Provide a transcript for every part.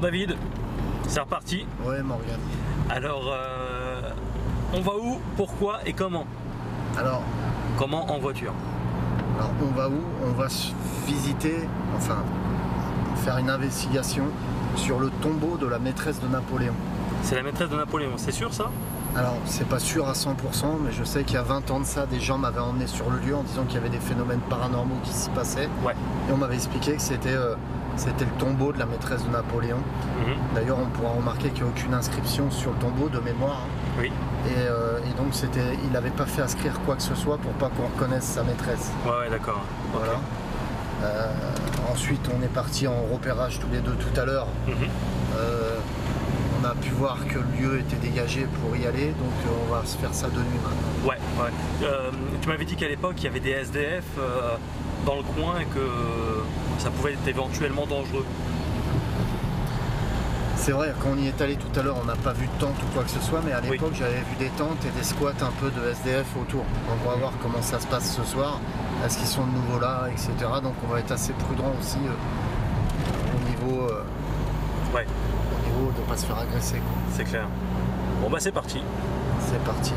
David, c'est reparti. Ouais Morgane. Alors, on va où, pourquoi et comment? Alors, comment en voiture? Alors on va où? On va visiter, enfin faire une investigation sur le tombeau de la maîtresse de Napoléon. C'est la maîtresse de Napoléon, c'est sûr ça? Alors c'est pas sûr à 100%, mais je sais qu'il y a 20 ans de ça, des gens m'avaient emmené sur le lieu en disant qu'il y avait des phénomènes paranormaux qui s'y passaient. Ouais. Et on m'avait expliqué que c'était le tombeau de la maîtresse de Napoléon. D'ailleurs on pourra remarquer qu'il n'y a aucune inscription sur le tombeau de mémoire. Oui. Et donc il n'avait pas fait inscrire quoi que ce soit pour pas qu'on reconnaisse sa maîtresse. Ouais d'accord. Voilà. Okay. Ensuite on est parti en repérage tous les deux tout à l'heure. On a pu voir que le lieu était dégagé pour y aller, donc on va se faire ça de nuit maintenant. Ouais, ouais. Tu m'avais dit qu'à l'époque il y avait des SDF dans le coin et que ça pouvait être éventuellement dangereux. C'est vrai, quand on y est allé tout à l'heure, on n'a pas vu de tente ou quoi que ce soit, mais à l'époque j'avais vu des tentes et des squats un peu de SDF autour. Donc on va voir comment ça se passe ce soir, est-ce qu'ils sont de nouveau là, etc. Donc on va être assez prudent aussi au niveau de ne pas se faire agresser. C'est clair. Bon bah c'est parti. C'est parti.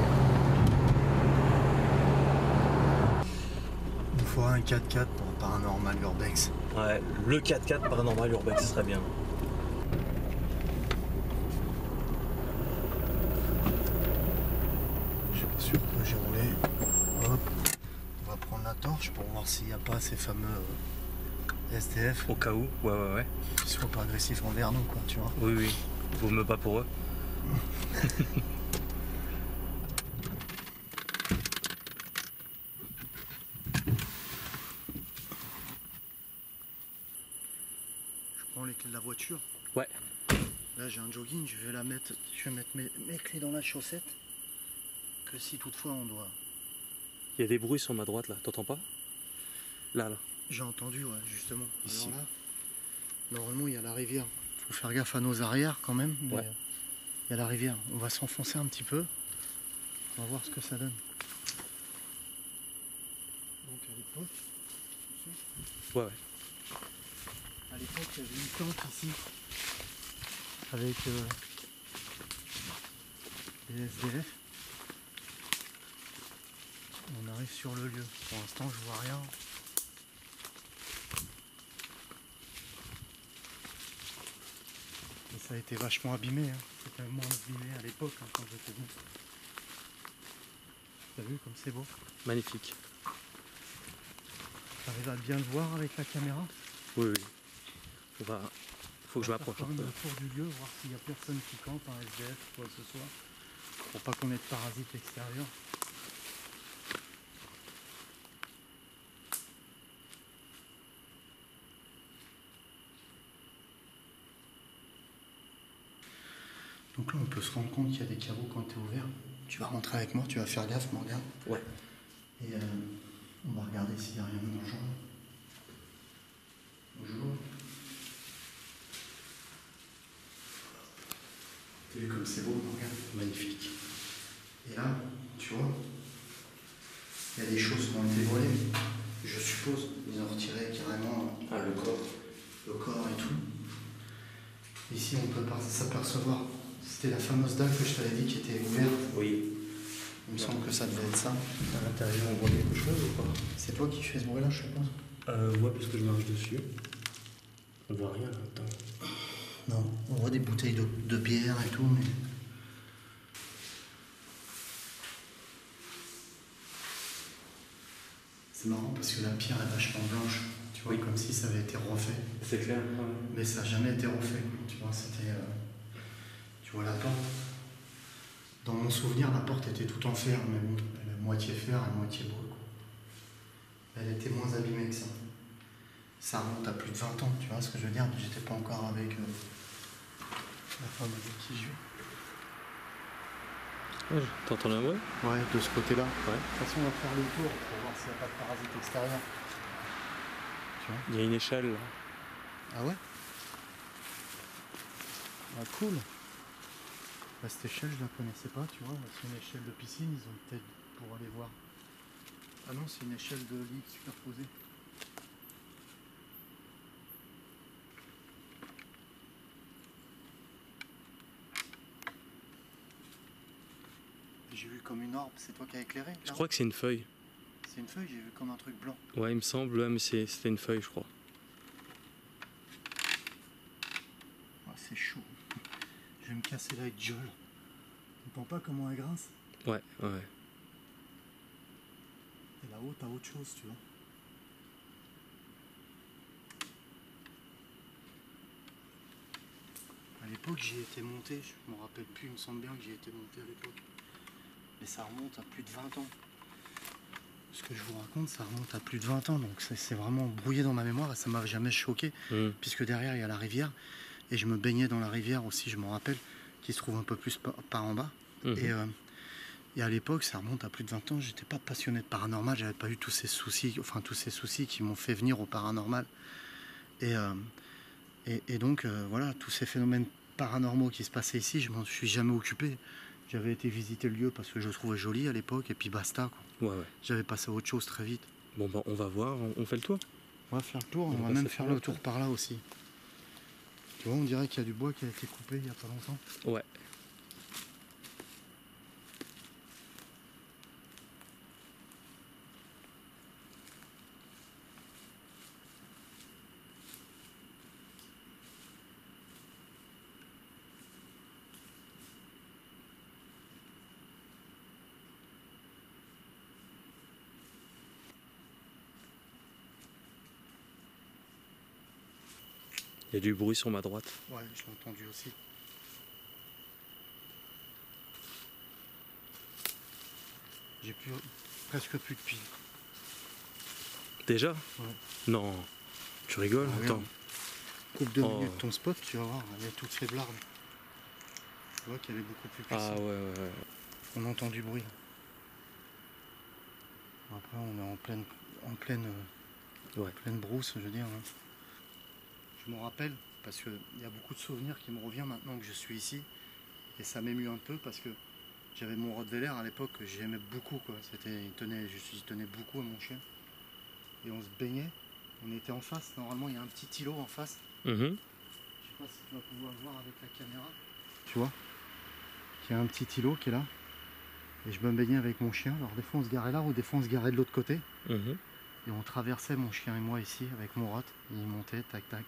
Il faut un 4x4 pour Paranormal Urbex. Ouais, le 4x4 Paranormal Urbex, ce serait bien. Je suis pas sûr que j'ai roulé. Hop. On va prendre la torche pour voir s'il n'y a pas ces fameux SDF. Au cas où, ouais. Qu'ils soient pas agressifs envers nous, quoi, tu vois. Oui. Vaut mieux pas pour eux. Je prends les clés de la voiture. Ouais. Là j'ai un jogging, je vais mettre mes clés dans la chaussette. Que si toutefois on doit. Il y a des bruits sur ma droite là, t'entends pas? Là. J'ai entendu, ouais, justement. Ici. Alors là, normalement il y a la rivière. Faut faire gaffe à nos arrières quand même. Ouais. Il y a la rivière. On va s'enfoncer un petit peu. On va voir ce que ça donne. Donc à l'époque. Ouais. À l'époque il y avait une tente ici. Avec les SDF. On arrive sur le lieu. Pour l'instant je vois rien. Et ça a été vachement abîmé. Hein. C'était moins abîmé à l'époque quand j'étais venu. T'as vu comme c'est beau? Magnifique. T'arrives à bien le voir avec la caméra? Oui. Faut que je m'approche. On va faire le tour du lieu, voir s'il n'y a personne qui campe, un SDF ou quoi que ce soit. Pour pas qu'on ait de parasites extérieurs. Donc là on peut se rendre compte qu'il y a des caveaux quand tu es ouvert. Tu vas rentrer avec moi, tu vas faire gaffe Morgane. Ouais. Et on va regarder s'il n'y a rien de dangereux. Bonjour. Tu as vu comme c'est beau Morgane? Magnifique. Et là, tu vois, il y a des choses qui ont été volées. Je suppose, ils ont retiré carrément le corps et tout. Ici on peut s'apercevoir. C'était la fameuse dalle que je t'avais dit qui était ouverte. Oui. Il me semble que ça devait être ça. À l'intérieur, on voit quelque chose ou pas? C'est toi qui fais ce bruit là, je suppose? Ouais, parce que je marche dessus. On voit rien là-dedans. Non, on voit des bouteilles de bière et tout, mais... C'est marrant parce que la pierre est vachement blanche. Tu vois, comme si ça avait été refait. C'est clair. Mais ça n'a jamais été refait. Tu vois, c'était... Tu vois la porte. Dans mon souvenir, la porte était toute en fer, mais bon, elle est moitié fer et moitié bois. Elle était moins abîmée que ça. Ça remonte à plus de 20 ans, tu vois ce que je veux dire? J'étais pas encore avec la femme avec qui je vis. Ouais, t'entends la voix? Ouais, de ce côté-là. Ouais. De toute façon, on va faire le tour pour voir s'il n'y a pas de parasites extérieurs. Tu vois? Il y a une échelle là. Ah ouais? Ah cool. Bah, cette échelle, je la connaissais pas, tu vois. C'est une échelle de piscine, ils ont peut-être pour aller voir. Ah non, c'est une échelle de lit superposée. J'ai vu comme une orbe, c'est toi qui as éclairé? Je crois que c'est une feuille. C'est une feuille, j'ai vu comme un truc blanc. Ouais, il me semble, ouais, mais c'était une feuille, je crois. Oh, c'est chaud. Je vais me casser la gueule. Tu entends pas comment elle grince? Ouais. Et là-haut, t'as autre chose, tu vois. À l'époque, j'y étais monté, je me rappelle plus, il me semble bien que j'y étais monté à l'époque. Mais ça remonte à plus de 20 ans. Ce que je vous raconte, ça remonte à plus de 20 ans, donc c'est vraiment brouillé dans ma mémoire et ça m'a jamais choqué, puisque derrière il y a la rivière, et je me baignais dans la rivière aussi, je m'en rappelle, qui se trouve un peu plus par en bas. Et à l'époque, ça remonte à plus de 20 ans, j'étais pas passionné de paranormal, j'avais pas eu tous ces soucis qui m'ont fait venir au paranormal. Et donc, voilà, tous ces phénomènes paranormaux qui se passaient ici, je m'en suis jamais occupé. J'avais été visiter le lieu parce que je le trouvais joli à l'époque, et puis basta, quoi. Ouais. J'avais passé à autre chose très vite. Bon, on va voir, on fait le tour. On va faire le tour, on va même faire le tour par là aussi. Tu vois, on dirait qu'il y a du bois qui a été coupé il y a pas longtemps. Ouais. Il y a du bruit sur ma droite. Ouais, je l'ai entendu aussi. J'ai presque plus de piles. Déjà? Ouais. Non, tu rigoles? Ah, attends. Coupe 2 minutes ton spot, tu vas voir, elle est toute faiblarde. Tu vois qu'elle est beaucoup plus puissante. Ah ouais. On entend du bruit. Après, on est en pleine brousse, je veux dire. Je m'en rappelle parce qu'il y a beaucoup de souvenirs qui me reviennent maintenant que je suis ici. Et ça m'émue un peu parce que j'avais mon Rottweiler à l'époque que j'aimais beaucoup, quoi. Il tenait beaucoup à mon chien. Et on se baignait. On était en face. Normalement, il y a un petit îlot en face. Je sais pas si tu vas pouvoir le voir avec la caméra. Tu vois? Il y a un petit îlot qui est là. Et je me baignais avec mon chien. Alors des fois on se garait là ou des fois on se garait de l'autre côté. Et on traversait, mon chien et moi, ici avec mon Rott. Il montait, tac tac.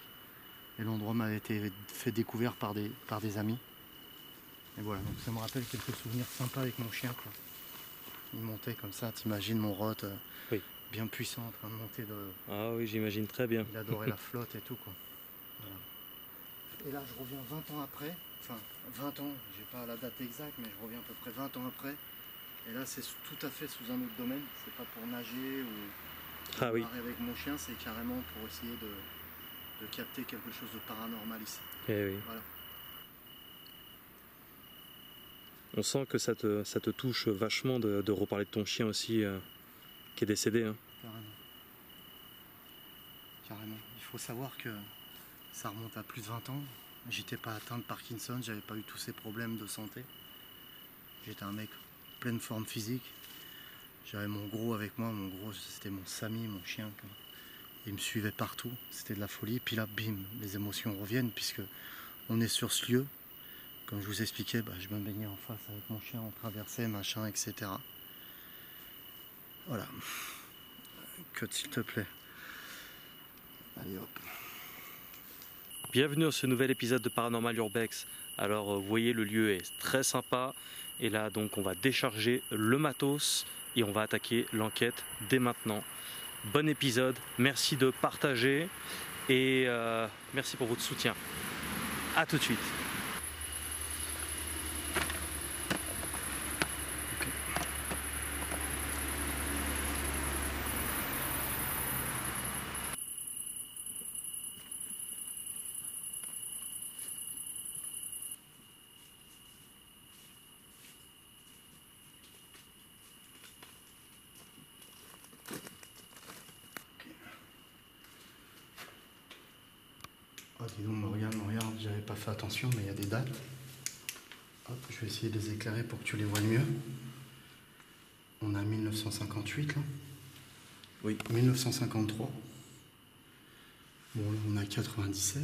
Et l'endroit m'avait été fait découvert par des amis. Et voilà, donc ça me rappelle quelques souvenirs sympas avec mon chien, quoi. Il montait comme ça, t'imagines mon Rott bien puissant en train de monter de... Ah oui, j'imagine très bien. Il adorait la flotte et tout, quoi. Voilà. Et là je reviens 20 ans après, enfin 20 ans, j'ai pas la date exacte, mais je reviens à peu près 20 ans après. Et là c'est tout à fait sous un autre domaine, c'est pas pour nager ou marrer avec mon chien, c'est carrément pour essayer de capter quelque chose de paranormal ici. Eh oui. Voilà. On sent que ça te touche vachement de reparler de ton chien aussi, qui est décédé. Hein. Carrément. Il faut savoir que ça remonte à plus de 20 ans. J'étais pas atteint de Parkinson, j'avais pas eu tous ces problèmes de santé. J'étais un mec pleine forme physique. J'avais mon gros avec moi, mon gros c'était mon Samy, mon chien. Il me suivait partout, c'était de la folie. Puis là, bim, les émotions reviennent puisque on est sur ce lieu. Comme je vous expliquais, je me baignais en face avec mon chien, on traversait, machin, etc. Voilà. Que s'il te plaît. Allez hop. Bienvenue dans ce nouvel épisode de Paranormal Urbex. Alors vous voyez, le lieu est très sympa. Et là donc on va décharger le matos et on va attaquer l'enquête dès maintenant. Bon épisode, merci de partager et merci pour votre soutien. A tout de suite. Oh, dis donc, Morgane, regarde, j'avais pas fait attention, mais il y a des dates. Hop, je vais essayer de les éclairer pour que tu les vois mieux. On a 1958, là. Oui. 1953. Bon, là, on a 97.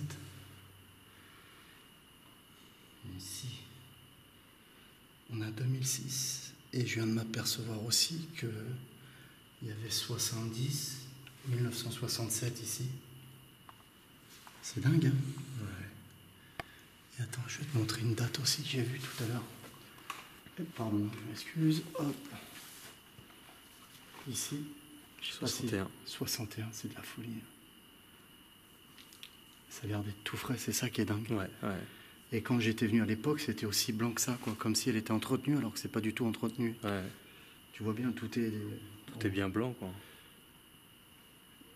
Et ici, on a 2006. Et je viens de m'apercevoir aussi qu'il y avait 1967 ici. C'est dingue, hein? Ouais. Et attends, je vais te montrer une date aussi que j'ai vue tout à l'heure. Pardon, je m'excuse. Hop. Ici, je sais pas si... 61, c'est de la folie. Ça a l'air d'être tout frais, c'est ça qui est dingue. Ouais. Et quand j'étais venu à l'époque, c'était aussi blanc que ça, quoi, comme si elle était entretenue, alors que c'est pas du tout entretenu. Ouais. Tu vois bien, tout est bien blanc, quoi.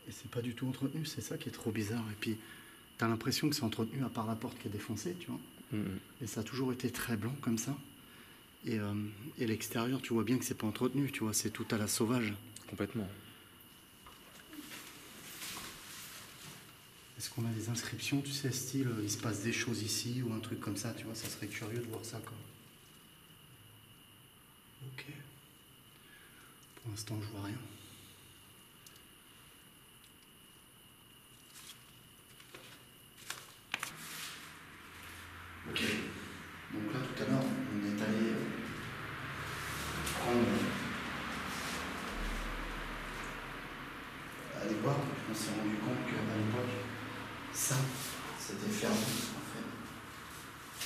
Et c'est pas du tout entretenu, c'est ça qui est trop bizarre. Et puis, t'as l'impression que c'est entretenu à part la porte qui est défoncée, tu vois. Et ça a toujours été très blanc comme ça. Et l'extérieur, tu vois bien que c'est pas entretenu, tu vois, c'est tout à la sauvage. Complètement. Est-ce qu'on a des inscriptions, tu sais, style, il se passe des choses ici, ou un truc comme ça, tu vois, ça serait curieux de voir ça, quoi. Ok. Pour l'instant, je vois rien. Ok. Donc là, tout à l'heure, on est allé prendre... aller voir, on s'est rendu compte qu'à l'époque, ça, c'était fermé, en fait.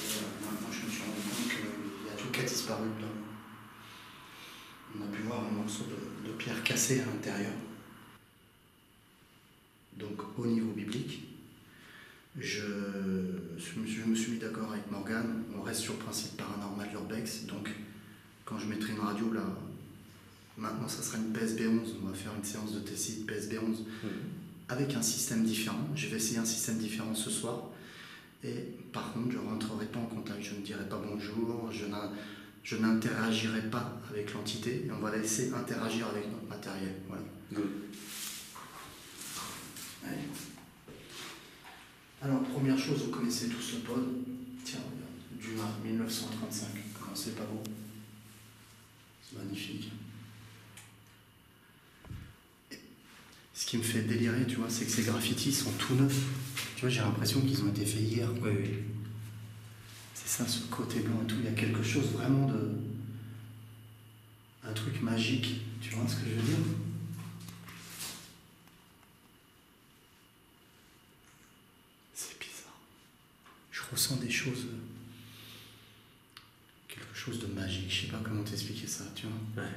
Et maintenant, je me suis rendu compte qu'il y a tout qui a disparu dedans. On a pu voir un morceau de pierre cassée à l'intérieur. Donc, au niveau biblique, je me suis mis d'accord avec Morgane. On reste sur le principe paranormal urbex. Donc, quand je mettrai une radio là, maintenant ça sera une PSB11. On va faire une séance de TCI de PSB11 avec un système différent. Je vais essayer un système différent ce soir. Et par contre, je ne rentrerai pas en contact. Je ne dirai pas bonjour. Je n'interagirai pas avec l'entité. Et on va la laisser interagir avec notre matériel. Voilà. Good. Allez. Alors, première chose, vous connaissez tous le pod. Tiens, regarde, Dumas 1935. Comment c'est pas beau? C'est magnifique. Et ce qui me fait délirer, tu vois, c'est que ces graffitis sont tout neufs. Tu vois, j'ai l'impression qu'ils ont été faits hier. Oui. C'est ça, ce côté blanc et tout. Il y a quelque chose vraiment de... un truc magique. Tu vois ce que je veux dire? Je ressens des choses, quelque chose de magique. Je sais pas comment t'expliquer ça, tu vois. Ouais.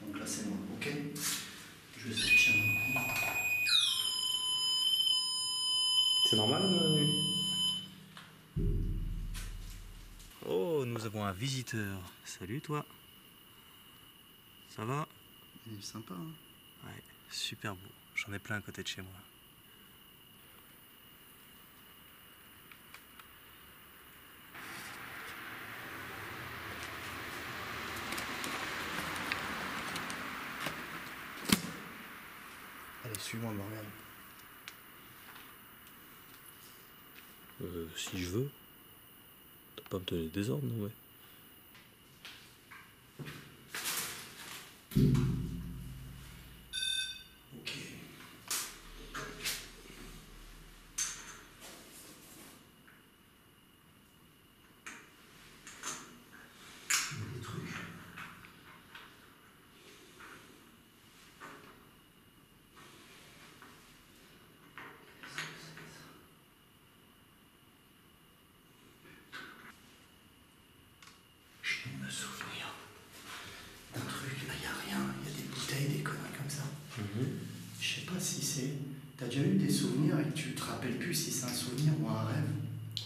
Donc là c'est moi, ok. Je vais sortir mon coup. C'est normal, Oh, nous avons un visiteur. Salut toi. Ça va? Il est sympa, hein. Ouais, super beau. J'en ai plein à côté de chez moi. Allez, suis-moi, Morgane. Si je veux. T'as pas à me donner des ordres, non, ouais. Ok. Il y a des trucs. Je viens de me souvenir d'un truc, là il n'y a rien, il y a des bouteilles, des conneries comme ça. Je sais pas si c'est... T'as déjà eu des souvenirs et que tu te rappelles plus si c'est un souvenir ou un rêve?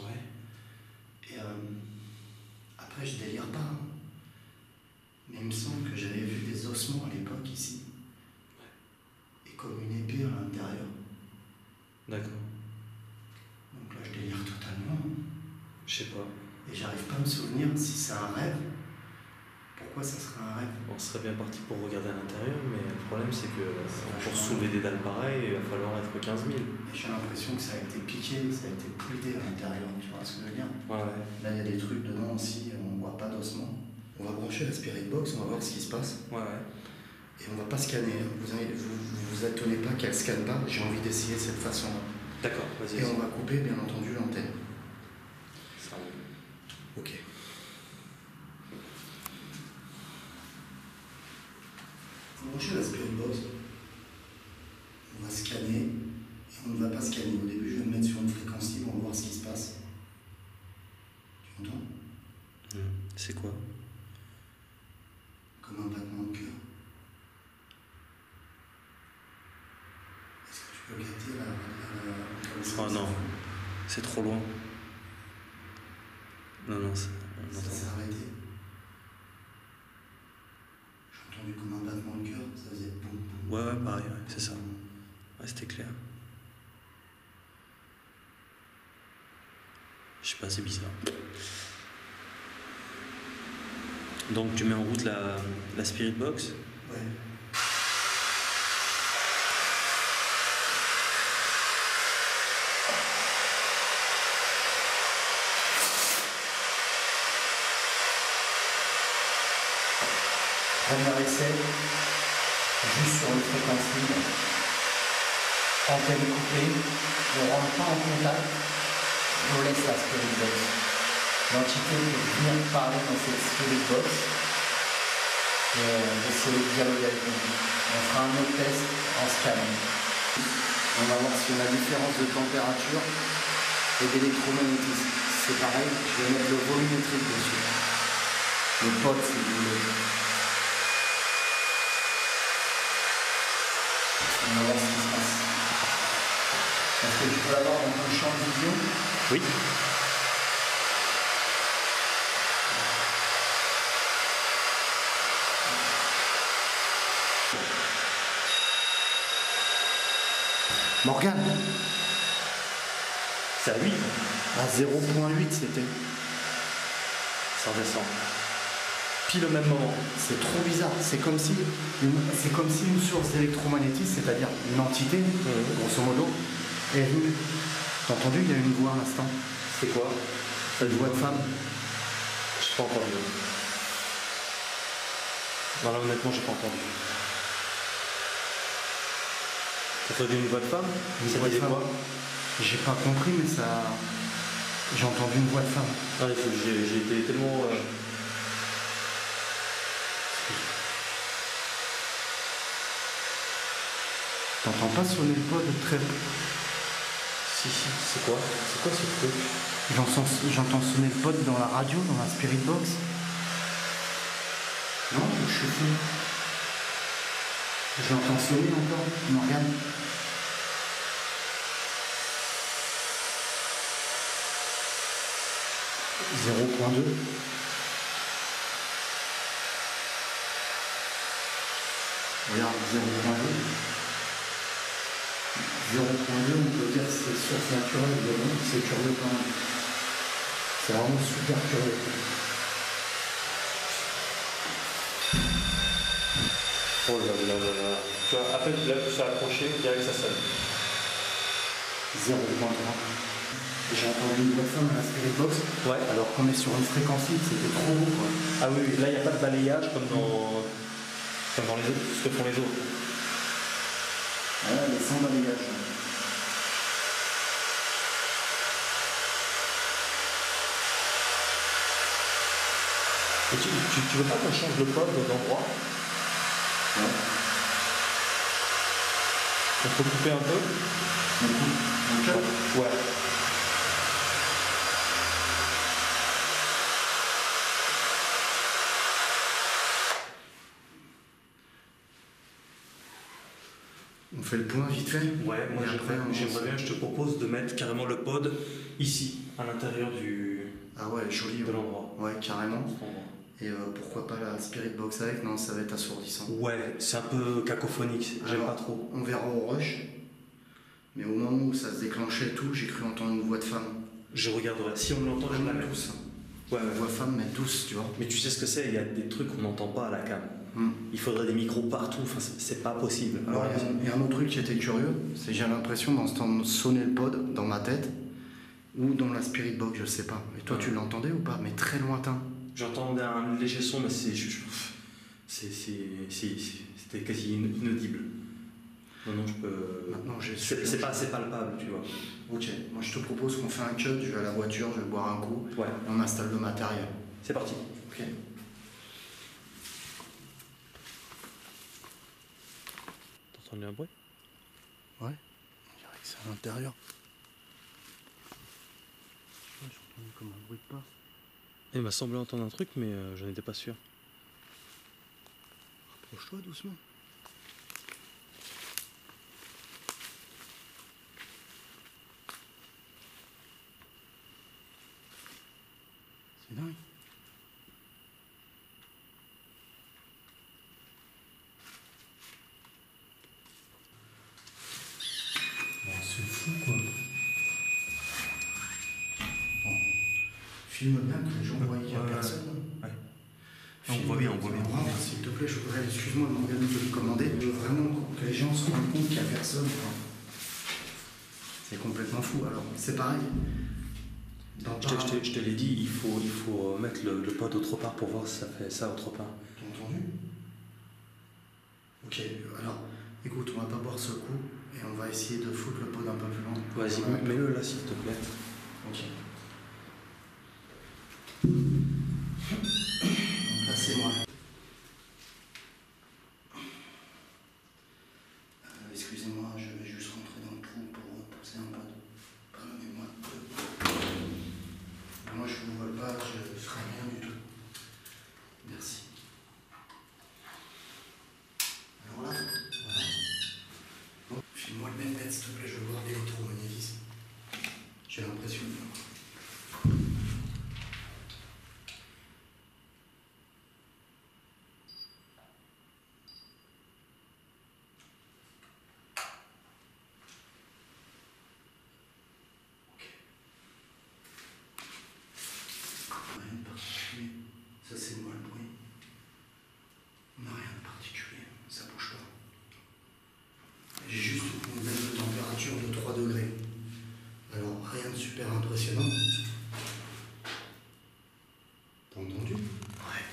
Ouais. Et après je délire pas, hein. Mais il me semble que j'avais vu des ossements à l'époque ici. Et comme une épée à l'intérieur. D'accord. Donc là je délire totalement. Je sais pas. Et j'arrive pas à me souvenir si c'est un rêve. Pourquoi ça serait un rêve? On serait bien parti pour regarder à l'intérieur, mais le problème c'est que pour soulever des dalles pareilles, il va falloir être 15 000. Et j'ai l'impression que ça a été piqué, ça a été poudé à l'intérieur, tu vois ce que je veux dire? Ouais. Là il y a des trucs dedans aussi, on voit pas d'ossements. On va brancher la Spirit Box, on va voir ce qui se passe. Ouais. Et on va pas scanner. Vous étonnez pas qu'elle scanne pas, j'ai envie d'essayer cette façon-là. D'accord, vas-y. Et on va couper bien entendu l'antenne. Ça roule. Ok. Pour brancher la Spirit Box, on va scanner et on ne va pas scanner. Au début, je vais me mettre sur une fréquence libre, on va voir ce qui se passe. Tu entends? C'est quoi? Comme un battement de cœur. Est-ce que tu peux capter la Oh non, c'est trop loin. Non, ça s'est arrêté. J'ai entendu comme un battement de cœur, ça faisait boum boum. Ouais, pareil, ouais, c'est ça. Ouais, c'était clair. Je sais pas, c'est bizarre. Donc tu mets en route la Spirit Box. Ouais. Premier essai, juste sur une fréquence libre, antenne coupée, on ne rentre pas en contact, on laisse la Spirit Box. L'entité peut venir parler dans cette Spirit Box et essayer de dialoguer avec nous. On fera un autre test en scannant. On va voir si on a différence de température et d'électromagnétisme. C'est pareil, je vais mettre le volumétrique dessus. Le pod si vous voulez. On va voir ce qui se passe. Est-ce que tu peux l'avoir dans ton champ de vision? Oui. Morgane, C'est à 8. à 0,8 c'était. Ça redescend. Pile au même moment. C'est trop bizarre. C'est comme si une source d'électromagnétisme, c'est-à-dire une entité, grosso modo, est venue. T'as entendu, il y a une voix à l'instant. C'est quoi? Une voix de femme. J'ai pas entendu. Non, là, honnêtement, j'ai pas entendu. T'as entendu une voix de femme? Une Ça voix de disait femme. quoi? J'ai pas compris, mais ça. J'ai entendu une voix de femme. Non, j'ai été tellement. T'entends pas sonner le pod très. Si, c'est quoi? C'est quoi ce truc? J'entends sonner le pod dans la radio, dans la Spirit Box. Non, je suis fou. Je l'entends sonner encore, Morgane. .2. Regarde, 0.2. 0.2, on peut dire que c'est source naturelle, évidemment. C'est curieux quand même. C'est vraiment super curieux. Oh là là là là. Tu vois, à peine là, tu t'es accroché, direct ça sonne. 0.3. J'ai entendu une voix de femme à la Spirit Box. Ouais. Alors qu'on est sur une fréquence libre, c'était trop beau, quoi. Ah oui, là il n'y a pas de balayage comme dans les autres, ce que font les autres. Ouais, mais sans balayage. Et tu veux pas qu'on change le pod d'endroit? Ouais. On peut couper un peu? Donc, Ouais. on fait le point vite fait. Ouais, moi Et après, j'aimerais bien, je te propose de mettre carrément le pod ici, à l'intérieur Ah ouais, joli. de l'endroit. Ouais, carrément. Et pourquoi pas la Spirit Box avec? Non, ça va être assourdissant. Ouais, c'est un peu cacophonique, j'aime pas trop. On verra au rush. Mais au moment où ça se déclenchait et tout, j'ai cru entendre une voix de femme. Je regarderai. Si on l'entend, je la mets. Douce. Ouais, Une voix femme, mais douce, tu vois. Mais tu sais ce que c'est, il y a des trucs qu'on n'entend pas à la cam. Mm. Il faudrait des micros partout, enfin c'est pas possible. Alors, il y a un autre truc qui était curieux, c'est que j'ai l'impression d'entendre sonner le pod dans ma tête ou dans la Spirit Box, je sais pas. Et toi, tu l'entendais ou pas? Mais très lointain. J'entendais un léger son, mais c'était quasi inaudible. Non, je peux. Maintenant, c'est pas assez palpable, tu vois. Ok, moi je te propose qu'on fait un cut, je vais à la voiture, je vais boire un coup, Ouais. et on installe le matériel. C'est parti. Ok. T'as entendu un bruit? Ouais, on dirait que c'est à l'intérieur. J'ai entendu comme un bruit de pas. Il m'a semblé entendre un truc, mais je n'étais pas sûr. Rapproche-toi doucement. C'est dingue. Bon, c'est fou quoi. Bon. Filme bien que les gens voient qu'il n'y a personne. Ouais. Filme, On voit bien, on voit bien. S'il te plaît, je voudrais, excuse-moi, Morgane, de lui commander. Je veux vraiment que les gens se rendent compte qu'il n'y a personne. Quoi. C'est complètement fou. Alors, c'est pareil. Je te l'ai dit, il faut mettre le pod autre part pour voir si ça fait ça autre part. T'as entendu? Ok, alors, écoute, on va pas boire ce coup et on va essayer de foutre le pod un peu plus loin. Vas-y, mets-le là s'il te plaît. Ok. Donc là, c'est moi. Excusez-moi, je vais juste rentrer dans le trou pour poser un pod. Pardonnez-moi. Moi, je vous vole pas, je ferai rien du tout. Merci. Alors là, voilà. Bon, file-moi le même net, s'il te plaît, je veux voir l'électromagnétisme. J'ai l'impression de... Rien de particulier. Ça, c'est moi le bruit. On n'a rien de particulier. Ça bouge pas. J'ai juste une baisse de température de 3 degrés. Alors, rien de super impressionnant. T'as entendu? Ouais.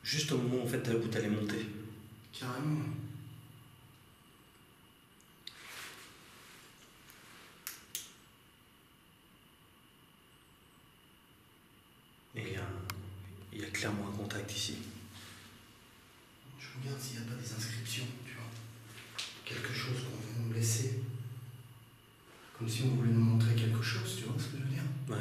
Juste au moment en fait, où t'allais monter. Carrément. Et il y a clairement un contact ici. Je regarde s'il n'y a pas des inscriptions, tu vois. Quelque chose qu'on veut nous laisser. Comme si on voulait nous montrer quelque chose, tu vois ce que je veux dire? Ouais.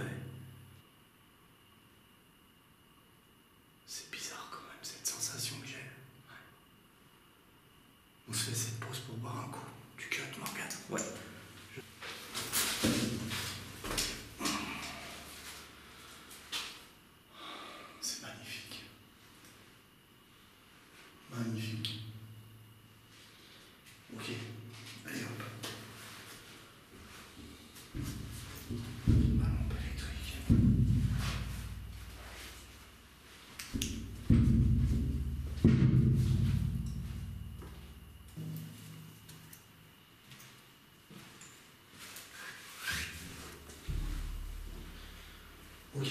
C'est bizarre quand même, cette sensation que j'ai. Ouais. On se fait cette pause pour boire un coup. Du cut, Morgane. Ouais. C'est magnifique. Magnifique. Ok, allez hop. Ma lampe électrique. Ok.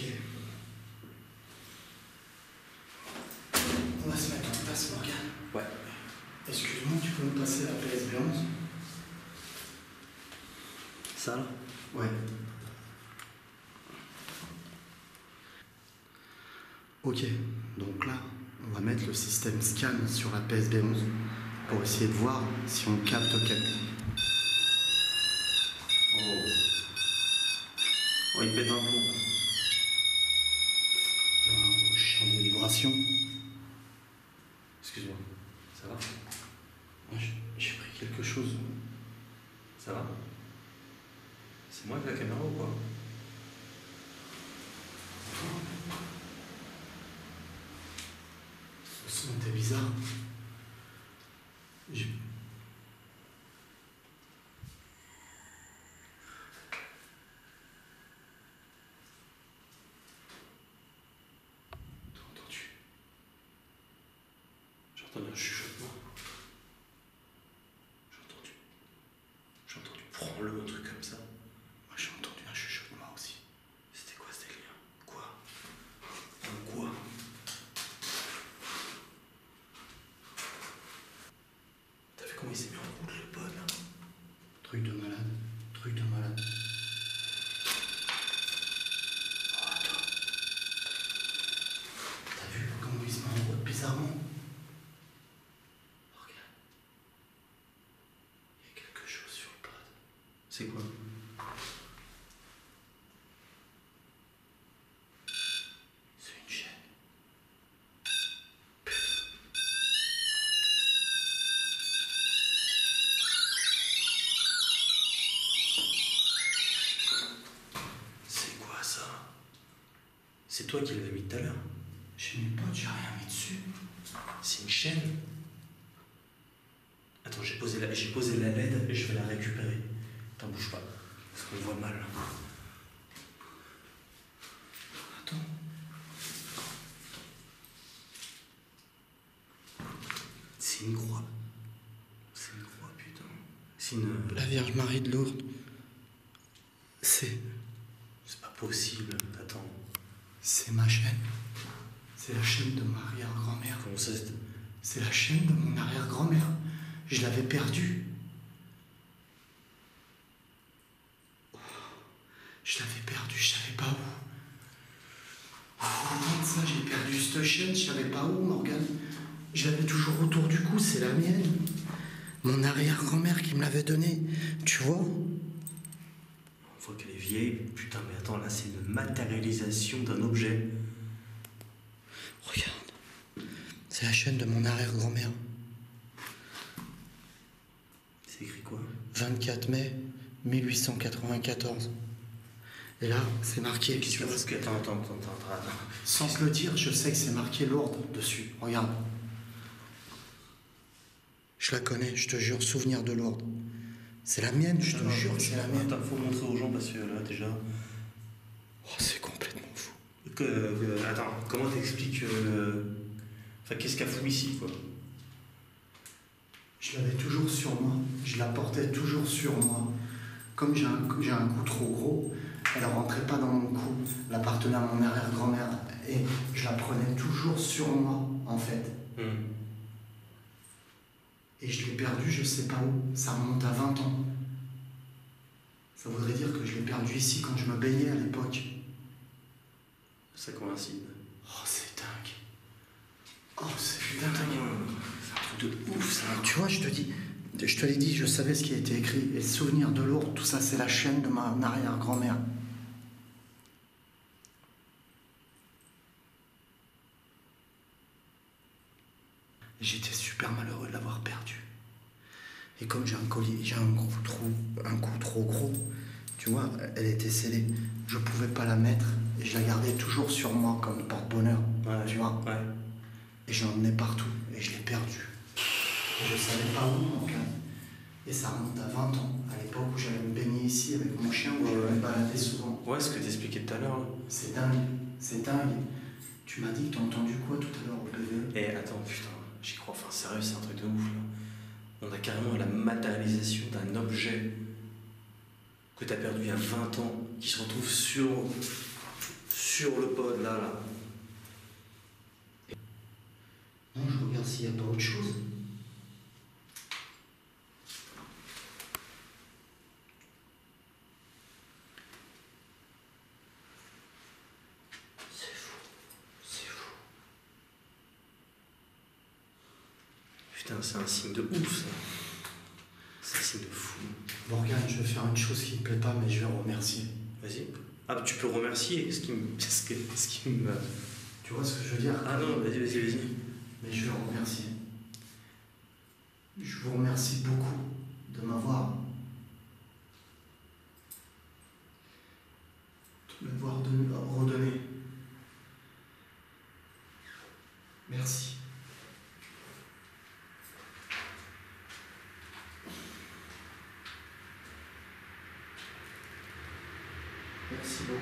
On va se mettre en place, Morgane. Ouais. Excuse-moi, tu peux me passer la PSB11? Ça là? Ouais. Ok, donc là, on va mettre le système scan sur la PSB11 pour essayer de voir si on capte quelque. Oh. Oh, il pète un plomb. Un chien de vibration. Excuse-moi. Ça va? J'ai pris quelque chose. Ça va? C'est moi avec la caméra ou quoi? Ce son était bizarre. T'as entendu? J'ai entendu un chuchotement. J'ai entendu prends-le, un truc comme ça. Moi j'ai entendu un chuchotement aussi. C'était quoi ce délire? Quoi? Un quoi? T'as vu comment Truc de malade. Oh, attends. T'as vu comment il se met en route bizarrement? Regarde. Il y a quelque chose sur le pad. C'est quoi? C'est une chaîne. C'est quoi ça? C'est toi qui l'avais mis tout à l'heure? J'ai mis pas, j'ai rien mis dessus. C'est une chaîne? Attends, j'ai posé la LED et je vais la récupérer. T'en bouge pas, parce qu'on voit mal. Attends. C'est une croix. C'est une croix, putain. C'est une... La Vierge Marie de Lourdes. C'est pas possible. Attends. C'est ma chaîne. C'est la chaîne de ma arrière-grand-mère. Comment ça, C'est la chaîne de mon arrière-grand-mère. Je l'avais perdue. Je l'avais perdue, je savais pas où. Regarde ça, j'ai perdu cette chaîne, je savais pas où, Morgane. Je l'avais toujours autour du cou, c'est la mienne. Mon arrière-grand-mère qui me l'avait donnée, tu vois? On voit qu'elle est vieille. Putain, mais attends, là, c'est une matérialisation d'un objet. Regarde, c'est la chaîne de mon arrière-grand-mère. C'est écrit quoi? 24 mai 1894. Et là, c'est marqué. Qu'est-ce que c'est? Attends. Sans te le dire, je sais que c'est marqué Lourdes dessus. Regarde. Je la connais, je te jure, souvenir de Lourdes. C'est la mienne, je te jure, c'est la mienne. Attends, faut montrer aux gens parce que là, déjà... Oh, c'est complètement fou. Attends, comment t'expliques... Enfin, qu'est-ce qu'elle fout ici, quoi? Je l'avais toujours sur moi, je la portais toujours sur moi. Comme j'ai un cou trop gros, elle rentrait pas dans mon cou. Elle appartenait à mon arrière-grand-mère. Et je la prenais toujours sur moi, en fait. Et je l'ai perdue, je sais pas où. Ça remonte à 20 ans. Ça voudrait dire que je l'ai perdue ici quand je me baignais à l'époque. Ça coïncide. Oh, c'est dingue. Oh, c'est dingue. C'est un truc de ouf, ça. Tu vois, je te l'ai dit, je savais ce qui a été écrit. Et le souvenir de Lourdes, tout ça, c'est la chaîne de ma arrière-grand-mère. J'étais super malheureux de l'avoir perdue. Et comme j'ai un cou trop gros, tu vois, elle était scellée. Je pouvais pas la mettre et je la gardais toujours sur moi comme porte-bonheur, tu vois. Ouais. Et je l'emmenais partout et je l'ai perdue. Et je savais pas où, mon gars. Et ça remonte à 20 ans, à l'époque où j'allais me baigner ici avec mon chien, où je me baladais souvent. Ouais, ce que t'expliquais tout à l'heure. Là. C'est dingue, c'est dingue. Tu m'as dit que t'as entendu quoi tout à l'heure au PVE? Eh, attends, putain, j'y crois. Enfin, sérieux, c'est un truc de ouf, là. On a carrément la matérialisation d'un objet que t'as perdu il y a 20 ans, qui se retrouve sur le pod, là. Non, je regarde s'il n'y a pas autre chose. C'est fou, c'est fou. Putain, c'est un signe de ouf, ça. C'est un signe de fou. Morgane, je vais faire une chose qui me plaît pas, mais je vais remercier. Vas-y. Ah, bah, tu peux remercier. Ce qui me... Tu vois ce que je veux dire? Ah non, vas-y. Mais je vais remercier. Je vous remercie beaucoup de m'avoir redonné. Merci. Merci beaucoup.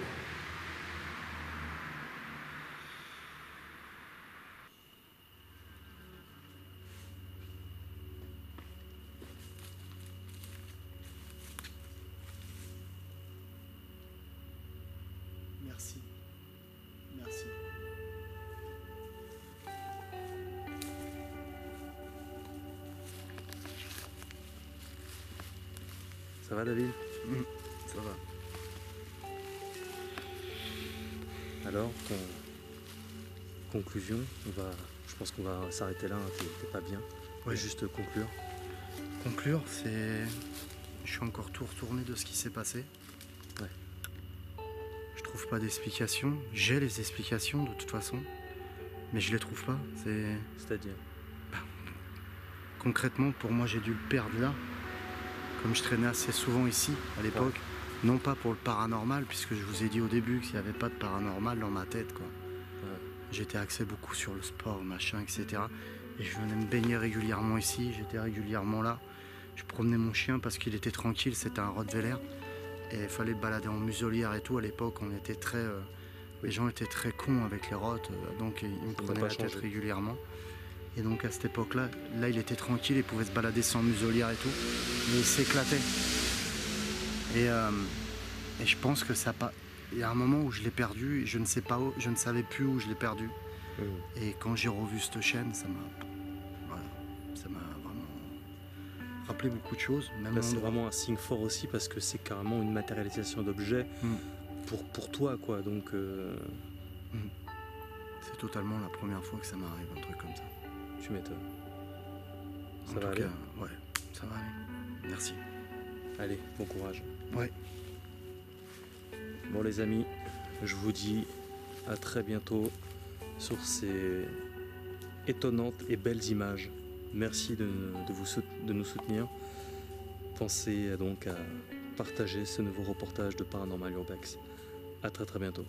Merci. Merci. Ça va, David? Ça va. Alors, conclusion, je pense qu'on va s'arrêter là, hein, t'es pas bien. Ouais. Juste conclure. Conclure, c'est... Je suis encore tout retourné de ce qui s'est passé. Ouais. Je trouve pas d'explication. J'ai les explications de toute façon, mais je les trouve pas. C'est-à-dire? Concrètement, pour moi, j'ai dû le perdre là. Comme je traînais assez souvent ici, à l'époque. Ouais. Non pas pour le paranormal, puisque je vous ai dit au début qu'il n'y avait pas de paranormal dans ma tête, quoi. Ouais. J'étais axé beaucoup sur le sport, machin, etc. Et je venais me baigner régulièrement ici, j'étais régulièrement là. Je promenais mon chien parce qu'il était tranquille, c'était un Rottweiler. Et il fallait le balader en muselière et tout. À l'époque, on était très... les gens étaient très cons avec les rottes, donc ils me prenaient la tête régulièrement. Et donc à cette époque-là, il était tranquille, il pouvait se balader sans muselière et tout. Mais il s'éclatait. Et je pense que ça pas. Il y a un moment où je l'ai perdu, et je ne sais pas où, je ne savais plus où je l'ai perdu. Et quand j'ai revu cette chaîne, ça m'a vraiment rappelé beaucoup de choses. Là, c'est vraiment un signe fort aussi parce que c'est carrément une matérialisation d'objets pour toi, quoi. Donc. C'est totalement la première fois que ça m'arrive un truc comme ça. Tu m'étonnes. Ça va aller. Ouais, ça va aller. Merci. Allez, bon courage. Ouais. Bon les amis, je vous dis à très bientôt sur ces étonnantes et belles images. Merci de nous soutenir. Pensez donc à partager ce nouveau reportage de Paranormal Urbex. À très bientôt.